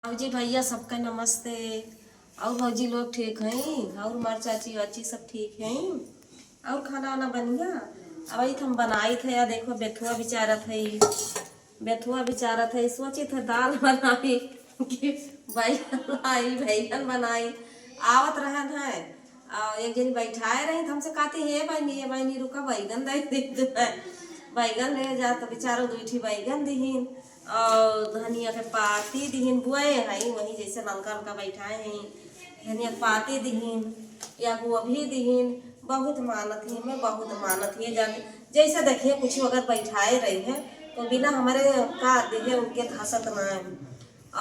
भौजी भैया सबका नमस्ते। और भौजी लोग ठीक हैं? और हमारे चाची वाची सब ठीक हैं? और खाना वाना बन गया? अब वही हम बनाई थे। या देखो बेथुआ बेचारा थे, बेथुआ बेचारा थे, सोची थे दाल बनाई कि बैगन लाई बैगन बनाई। आवत रहन है और एक जन बैठाए रही तो हमसे कहती है बहनी रुका बैगन दे बैगन ले जा। तो बेचारो दूठी बैगन दीहीन और धनिया के पाती दीहीन बुआए हैं वही जैसे नलका उनका बैठाए हैं। धनिया के पाती दीहीन या गोभी दीहीन। बहुत मानत ही मैं बहुत मानत ही जाती जैसे देखिए कुछ अगर बैठाए रही है तो बिना हमारे का देखे उनके धसत ना है।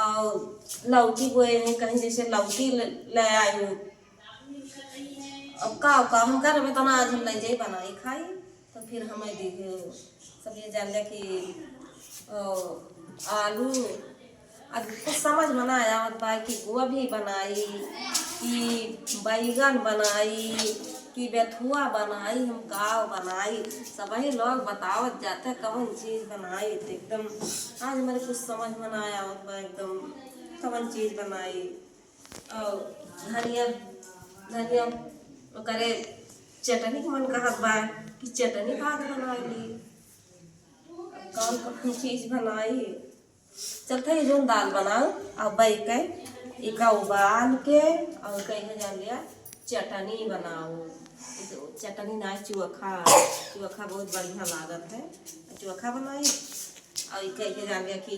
और लौकी बोए हैं कहीं जैसे लौकी ले आई हूँ। अब का हम कर में तो ना आज हम नहीं जाई बनाई खाई तो फिर हमें देखे सब ये जान लिया कि आलू अब कुछ समझ में ना आया बा कि गोभी बनाई कि बैगन बनाई कि बेथुआ बनाई हम काव बनाई। सब ही लोग बतावत जाते कौन चीज़ बनाई तो एकदम आज मेरे कुछ समझ में ना आया बा एकदम कौन चीज़ बनाई। और धनिया धनिया करे चटनी के मन कहत बा कि चटनी भात बनाई कौन कौन चीज़ बनाई। चलते जो दाल बनाओ और बैके इका उबाल के और कहीं जान लिया चटनी बनाओ। चटनी ना चोखा चोखा बहुत बढ़िया लागत है। चोखा बनाई और कहीं जान लिया कि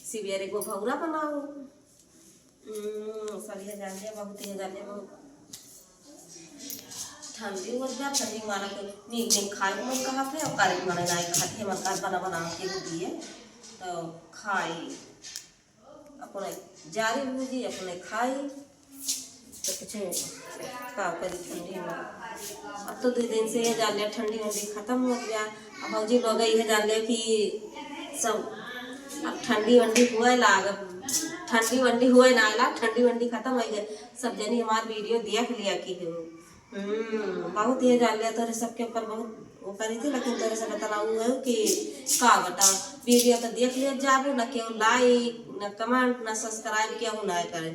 सिवेरे को भौरा बनाओ। सब ये जान लिया बहुत ही जान लिया बहुत ठंडी हो गया ठंडी माना के नीक नीक खाए को मन कहा थे और काली माने नहीं खाते मन बना बना के दिए तो खाई अपने जारी भूजी अपने खाई तो कुछ का करी ठंडी में। अब तो 2 दिन से ये जान लिया ठंडी वंडी खत्म हो गया। अब भौजी लोग ये जान लिया कि सब अब ठंडी वंडी हुए लाग ठंडी वंडी हुए ना लाग ठंडी वंडी खत्म हो गए। सब जनी हमारी वीडियो देख लिया कि बहुत ये जान लिया तोरे सबके ऊपर बहुत वो करी थी लेकिन तोरे से बताऊ है कि का बता वीडियो तो देख लिया जाबो न केहू लाइक न कमेंट न सब्सक्राइब केहू ना करे।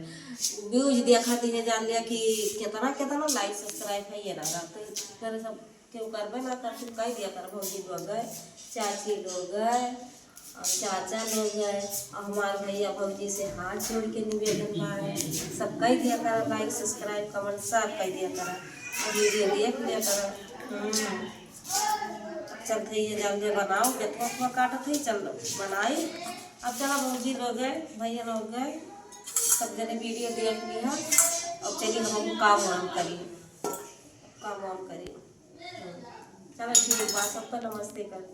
व्यूज देखा थी जान लिया कि कितना कितना लाइक सब्सक्राइब है ये ना तो तोरे सब केहू करबे ना कर तू कह दिया कर। भौजी लोग गए चाची लोग गए और चाचा लोग गए और हमारे भैया भौजी से हाथ जोड़ के निवेदन बा सब कह दिया कर लाइक सब्सक्राइब कमेंट सब कह दिया कर वीडियो देख लिया कर। चलते ये जल्दी बनाओ बेथुआ काटत ही चल बनाई। अब चला भौजी लोग गए भैया लोग गए सब जने वीडियो देख लिया अब चलिए हम काम वाम करिए काम वाम करिए। चलो ठीक बात सबका नमस्ते कर।